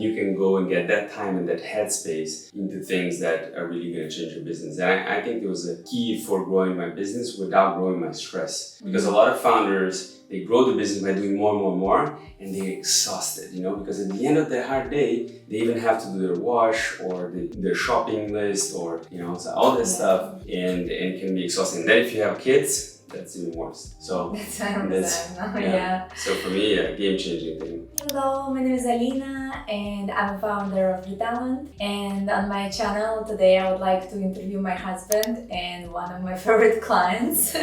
you can go and get that time and that headspace into things that are really going to change your business. And I think it was a key for growing my business without growing my stress. Because a lot of founders, they grow the business by doing more, and they're exhausted, because at the end of their hard day, they even have to do their wash or their shopping list or, so all this stuff, and it can be exhausting. And then if you have kids, that's even worse. So that's 100%. Yeah. So for me, a game-changing thing. Hello, my name is Alina and I'm a founder of Retalent. And on my channel today, I would like to interview my husband and one of my favorite clients,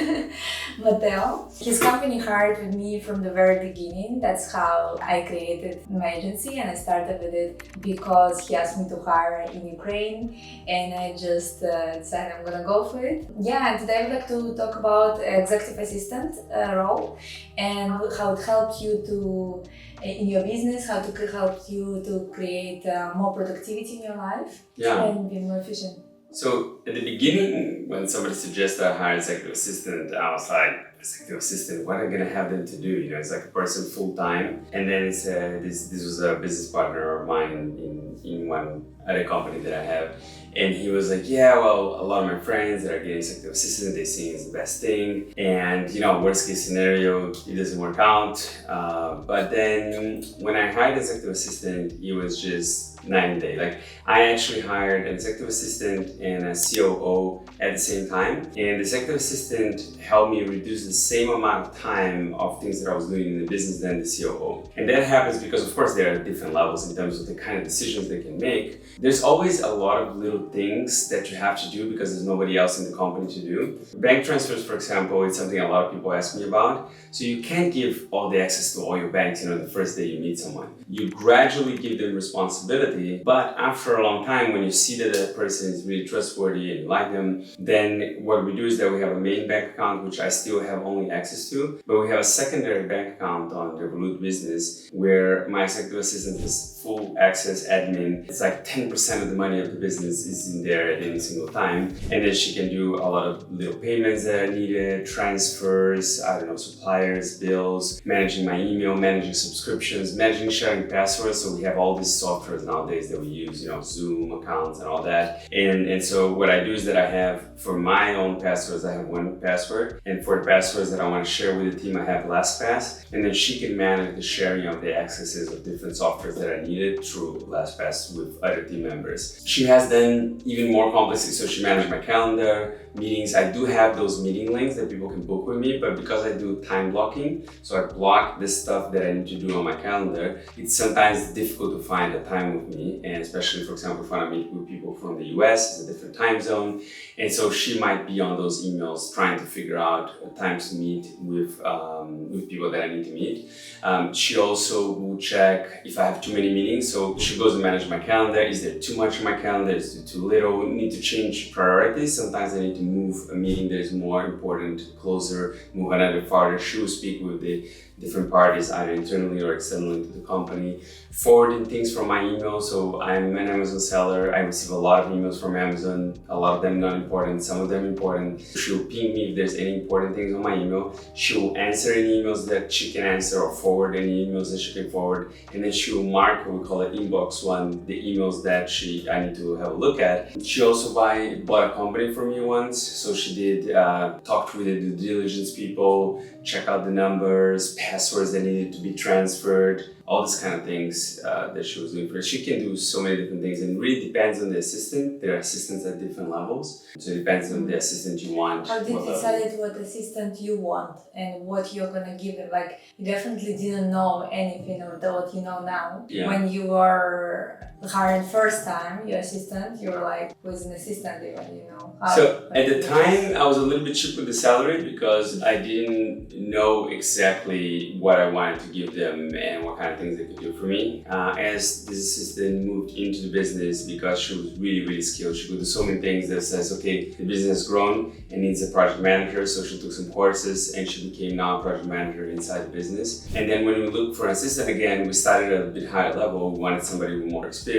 Matteo. His company hired with me from the very beginning. That's how I created my agency, and I started with it because he asked me to hire in Ukraine, and I just decided I'm gonna go for it. Yeah, and today I would like to talk about executive assistant role and how it helps you to in your business, how to help you to create more productivity in your life and be more efficient. So at the beginning, when somebody suggested I hire executive assistant, I was like, executive assistant, what am I gonna have them to do? It's like a person full time. And then it's this was a business partner of mine in one other company that I have. And he was like, yeah, well, a lot of my friends that are getting executive assistant, they see it's the best thing. And, worst case scenario, it doesn't work out. But then when I hired an executive assistant, it was just night and day. Like, I actually hired an executive assistant and a COO at the same time. And the executive assistant helped me reduce the same amount of time of things that I was doing in the business than the COO. And that happens because, of course, there are different levels in terms of the kind of decisions they can make. There's always a lot of little things that you have to do because there's nobody else in the company to do. Bank transfers, for example, it's something a lot of people ask me about. So you can't give all the access to all your banks, the first day you meet someone. You gradually give them responsibility, but after a long time, when you see that a person is really trustworthy and you like them, then what we do is that we have a main bank account, which I still have only access to, but we have a secondary bank account on Revolut Business where my executive assistant has full access admin. It's like 10% of the money of the business is in there at any single time. And then she can do a lot of little payments that are needed, transfers, suppliers, bills, managing my email, managing subscriptions, managing sharing passwords. So we have all these softwares nowadays that we use, Zoom accounts and all that. And so what I do is that I have, for my own passwords, I have one password. And for the passwords that I want to share with the team, I have LastPass. And then she can manage the sharing of the accesses of different softwares that are needed through LastPass with other team members. She has then even more complexity, so she manages my calendar, meetings. I do have those meeting links that people can book with me, but because I do time blocking, so I block the stuff that I need to do on my calendar, it's sometimes difficult to find a time with me, and especially, for example, if I want to meet with people from the US, it's a different time zone, and so she might be on those emails trying to figure out times to meet with people that I need to meet. She also will check if I have too many meetings, so she goes and manages my calendar. Is there too much in my calendar? Is there too little? We need to change priorities. Sometimes I need to move a meeting that is more important closer, move another farther. She will speak with the different parties, either internally or externally to the company, forwarding things from my email. So I'm an Amazon seller. I receive a lot of emails from Amazon, a lot of them not important, some of them important. She'll ping me if there's any important things on my email. She'll answer any emails that she can answer or forward any emails that she can forward. And then she'll mark, what we call it inbox one, the emails that I need to have a look at. She also bought a company from me once. So she did talk with the due diligence people, check out the numbers, passwords that needed to be transferred, all these kind of things that she was doing for her. She can do so many different things, and it really depends on the assistant. There are assistants at different levels, so it depends on the assistant you want. How did you decide what assistant you want and what you're gonna give them? Like, you definitely didn't know anything of what you know now. Yeah. When you were hired first time, your assistant, you were like, who's an assistant even, So at the time, I was a little bit cheap with the salary because I didn't know exactly what I wanted to give them and what kind of things they could do for me. As this assistant moved into the business, because she was really, really skilled, she could do so many things that says, okay, the business has grown and needs a project manager. So she took some courses and she became now a project manager inside the business. And then when we looked for an assistant again, we started at a bit higher level. We wanted somebody with more experience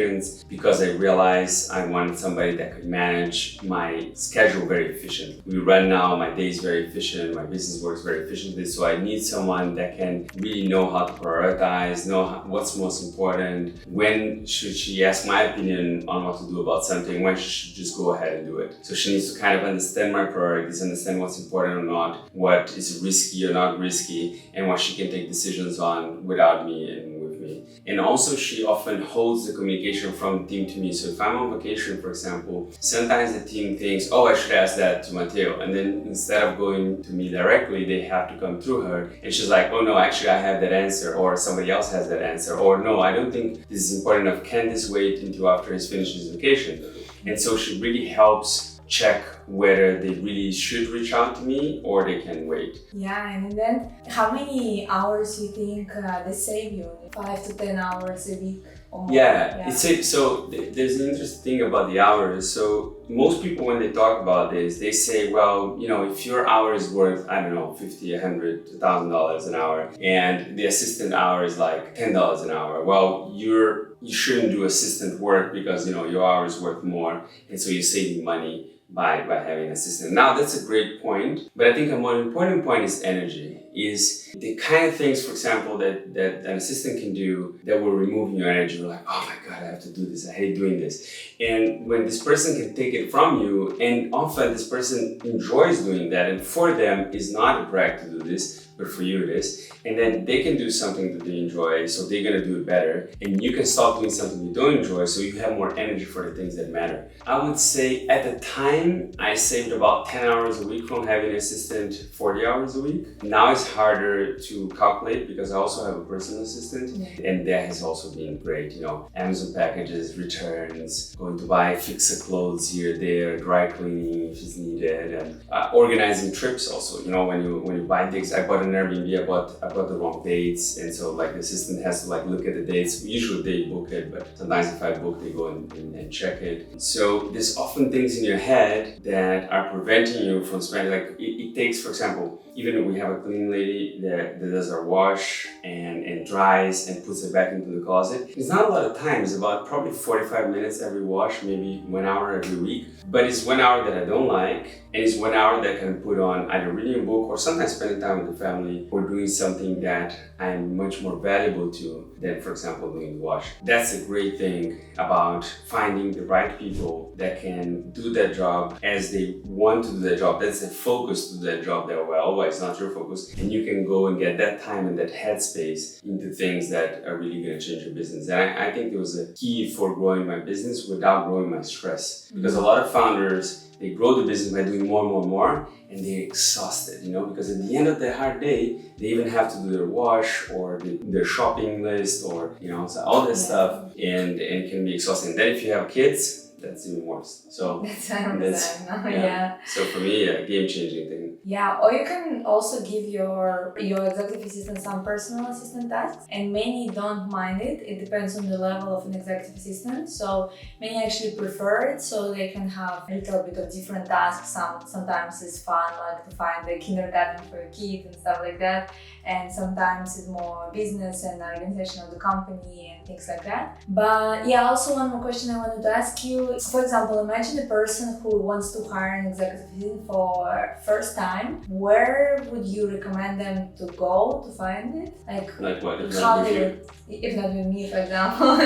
because I realized I wanted somebody that could manage my schedule very efficiently. We run now, my day is very efficient, my business works very efficiently, so I need someone that can really know how to prioritize, organized, know what's most important, when should she ask my opinion on what to do about something, when she should just go ahead and do it. So she needs to kind of understand my priorities, understand what's important or not, what is risky or not risky, and what she can take decisions on without me and with me. And also she often holds the communication from the team to me. So if I'm on vacation, for example, sometimes the team thinks, oh, I should ask that to Matteo. And then instead of going to me directly, they have to come through her. And she's like, oh no, actually I have that answer, or somebody else has that answer, or no, I don't think this is important enough. Can this wait until after he's finished his vacation? And so she really helps check whether they really should reach out to me or they can wait. Yeah, and then how many hours do you think they save you? 5 to 10 hours a week or more? Yeah. So there's an interesting thing about the hours. So most people, when they talk about this, they say, well, you know, if your hour is worth, I don't know, $50, $100, $2,000 an hour, and the assistant hour is like $10 an hour, well, you shouldn't do assistant work because, you know, your hour is worth more, and so you're saving money by having an assistant. Now, that's a great point, but I think a more important point is energy, is the kind of things, for example, that an assistant can do that will remove your energy. You're like, oh my God, I have to do this, I hate doing this. And when this person can take it from you, and often this person enjoys doing that, and for them is not a drag to do this, but for you it is. And then they can do something that they enjoy, so they're gonna do it better. And you can stop doing something you don't enjoy, so you have more energy for the things that matter. I would say at the time, I saved about 10 hours a week from having an assistant, 40 hours a week. Now it's harder to calculate because I also have a personal assistant, and that has also been great. You know, Amazon packages, returns, going to buy fix clothes here, there, dry cleaning if it's needed, and organizing trips also. You know, when you buy things, I bought an Airbnb, I bought the wrong dates, and so like the assistant has to like look at the dates. Usually they book it, but sometimes if I book, they go and check it. So there's often things in your head that are preventing you from spending, like it takes, for example, even if we have a cleaning lady that does our wash and dries and puts it back into the closet, it's not a lot of time. It's about probably 45 minutes every wash, maybe 1 hour every week. But it's 1 hour that I don't like, and it's 1 hour that I can put on either reading a book or sometimes spending time with the family or doing something that I'm much more valuable to than, for example, doing the wash. That's a great thing about finding the right people that can do that job as they want to do that job. That's the focus to do that job that well. It's not your focus, and you can go and get that time and that headspace into things that are really going to change your business. And I think it was a key for growing my business without growing my stress, because a lot of founders, they grow the business by doing more and more and more, and they're exhausted, you know, because at the end of the hard day, they even have to do their wash or their shopping list or, you know, so all this stuff, and it can be exhausting. Then if you have kids, that's even worse. So that's 100%. Yeah. So for me, a game-changing thing. Yeah, or you can also give your executive assistant some personal assistant tasks, and many don't mind it. It depends on the level of an executive assistant. So many actually prefer it, so they can have a little bit of different tasks. Sometimes it's fun, like to find the kindergarten for your kid and stuff like that. And sometimes it's more business and organization of the company and things like that. But yeah, also one more question I wanted to ask you. For example, imagine a person who wants to hire an executive assistant for first time. Where would you recommend them to go to find it? Like what? If not with me, for example.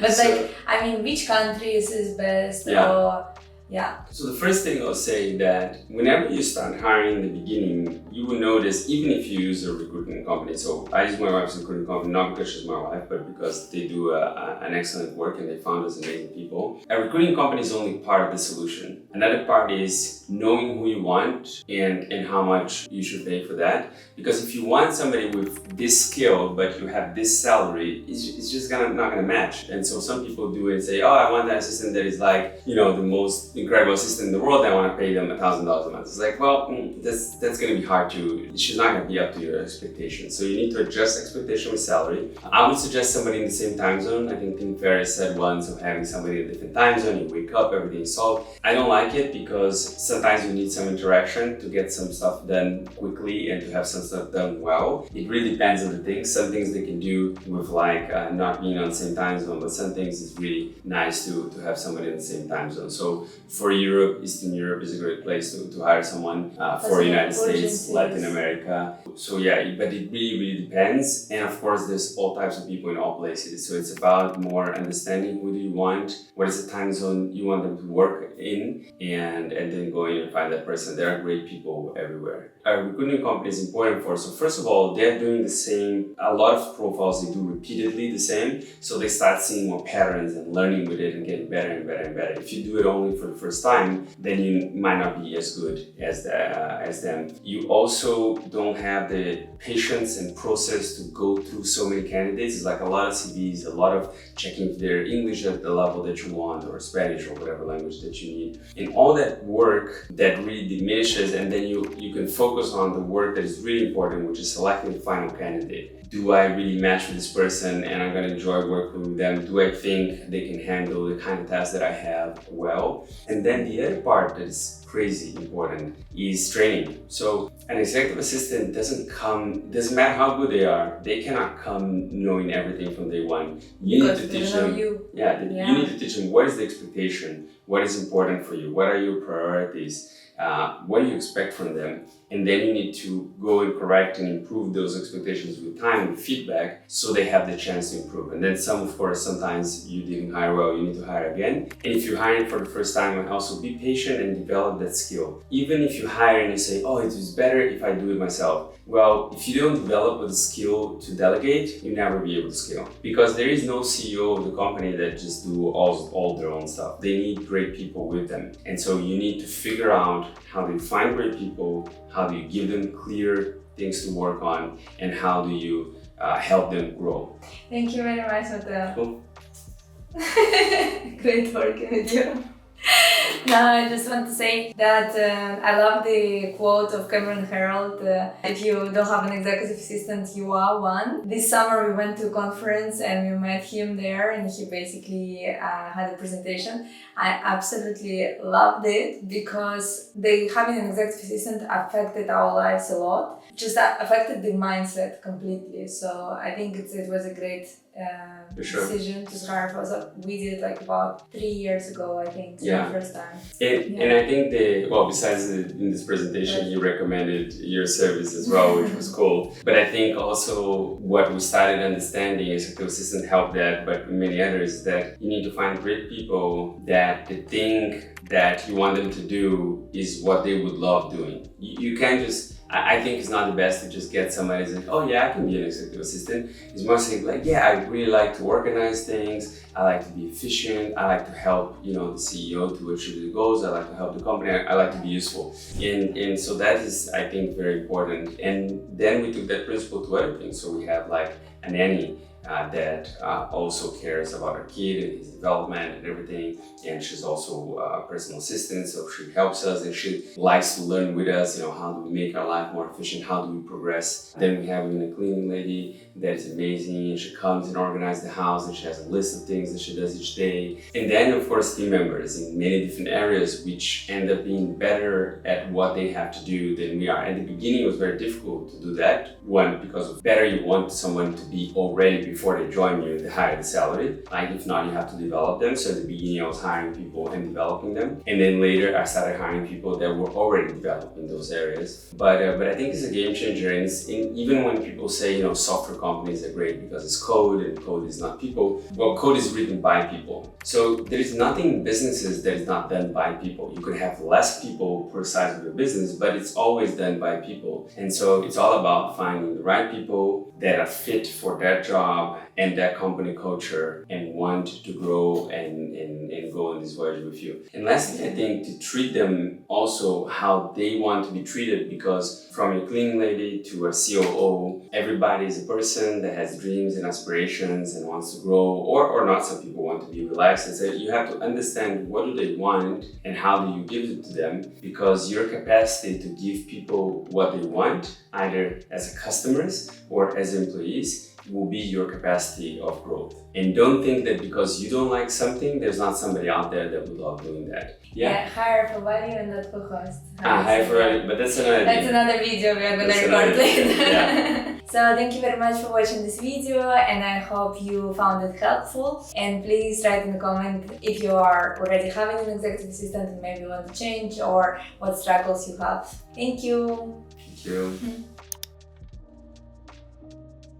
But so, I mean, which countries is best? Yeah. So the first thing I'll say that whenever you start hiring in the beginning, you will notice, even if you use a recruitment company. So I use my wife's recruitment company, not because she's my wife, but because they do an excellent work and they found us amazing people. A recruiting company is only part of the solution. Another part is knowing who you want and how much you should pay for that. Because if you want somebody with this skill, but you have this salary, it's just not gonna match. And so some people do it and say, oh, I want that assistant that is like, you know, the most incredible assistant in the world, I want to pay them $1,000 a month. It's like, well, that's going to be hard to, she's not going to be up to your expectations. So you need to adjust expectation with salary. I would suggest somebody in the same time zone. I think Tim Ferriss said once of having somebody in a different time zone, you wake up, everything is solved. I don't like it because sometimes you need some interaction to get some stuff done quickly and to have some stuff done well. It really depends on the things. Some things they can do with like not being on the same time zone, but some things it's really nice to have somebody in the same time zone. So For Europe, Eastern Europe is a great place to hire someone. For United States, Latin America. So yeah, but it really depends. And of course, there's all types of people in all places. So it's about more understanding who do you want, what is the time zone you want them to work in, and then go in and find that person. There are great people everywhere. A recruiting company is important for us. So first of all, they're doing the same. A lot of profiles they do repeatedly the same. So they start seeing more patterns and learning with it and getting better and better and better. If you do it only for the first time, then you might not be as good as them. You also don't have the patience and process to go through so many candidates. It's like a lot of CVs, a lot of checking if they're English at the level that you want or Spanish or whatever language that you need. And all that work that really diminishes, and then you can focus on the work that is really important, which is selecting the final candidate. Do I really match with this person and I'm gonna enjoy working with them? Do I think they can handle the kind of tasks that I have well? And then the other part that is crazy important is training. So an executive assistant doesn't matter how good they cannot come knowing everything from day one. You need to teach them. You need to teach them what is the expectation, what is important for you, what are your priorities, what do you expect from them? And then you need to go and correct and improve those expectations with time and feedback so they have the chance to improve. And then sometimes you didn't hire well, you need to hire again. And if you're hiring for the first time, also be patient and develop that skill. Even if you hire and you say, oh, it is better if I do it myself. Well, if you don't develop the skill to delegate, you'll never be able to scale. Because there is no CEO of the company that just do all their own stuff. They need great people with them. And so you need to figure out how do you find great people, how do you give them clear things to work on, and how do you help them grow. Thank you very much, Matteo. Cool. Great working with you. Now I just want to say that I love the quote of Cameron Herald, if you don't have an executive assistant, you are one. This summer we went to a conference and we met him there, and he basically had a presentation. I absolutely loved it because having an executive assistant affected our lives a lot. Just affected the mindset completely. So I think it was a great decision to hire for us. We did it about 3 years ago, I think, the first time. And I think besides in this presentation, you recommended your service as well, which was cool. But I think also what we started understanding is executive assistant helped that, but many others, that you need to find great people that the thing that you want them to do is what they would love doing. You can't just, I think it's not the best to just get somebody who's like, oh yeah, I can be an executive assistant. It's more saying like, yeah, I really like to organize things. I like to be efficient. I like to help, the CEO to achieve the goals. I like to help the company. I like to be useful. And so that is, I think, very important. And then we took that principle to other things. So we have like a nanny that also cares about her kid and his development and everything. And she's also a personal assistant, so she helps us and she likes to learn with us, how do we make our life more efficient, how do we progress. Then we have a cleaning lady that is amazing, and she comes and organizes the house and she has a list of things that she does each day. And then of course team members in many different areas which end up being better at what they have to do than we are. At the beginning it was very difficult to do that. One, because of better you want someone to be already before they join you, the higher the salary. Like if not, you have to develop them. So at the beginning I was hiring people and developing them. And then later I started hiring people that were already developed in those areas. But I think it's a game changer. And even when people say, software companies are great because it's code and code is not people. Well, code is written by people. So there is nothing in businesses that is not done by people. You could have less people per size of your business, but it's always done by people. And so it's all about finding the right people that are fit for that job and that company culture and want to grow and go on this voyage with you. And lastly, I think to treat them also how they want to be treated, because from your cleaning lady to a COO, everybody is a person that has dreams and aspirations and wants to grow, or not. Some people want to be relaxed, and so you have to understand what do they want and how do you give it to them, because your capacity to give people what they want, either as customers or as employees, will be your capacity of growth. And don't think that because you don't like something, there's not somebody out there that would love doing that. Hire for value and not for cost. Hire for value, but that's another video we are going to record later. So thank you very much for watching this video, and I hope you found it helpful. And please write in the comment if you are already having an executive assistant and maybe want to change, or what struggles you have. Thank you. Thank you.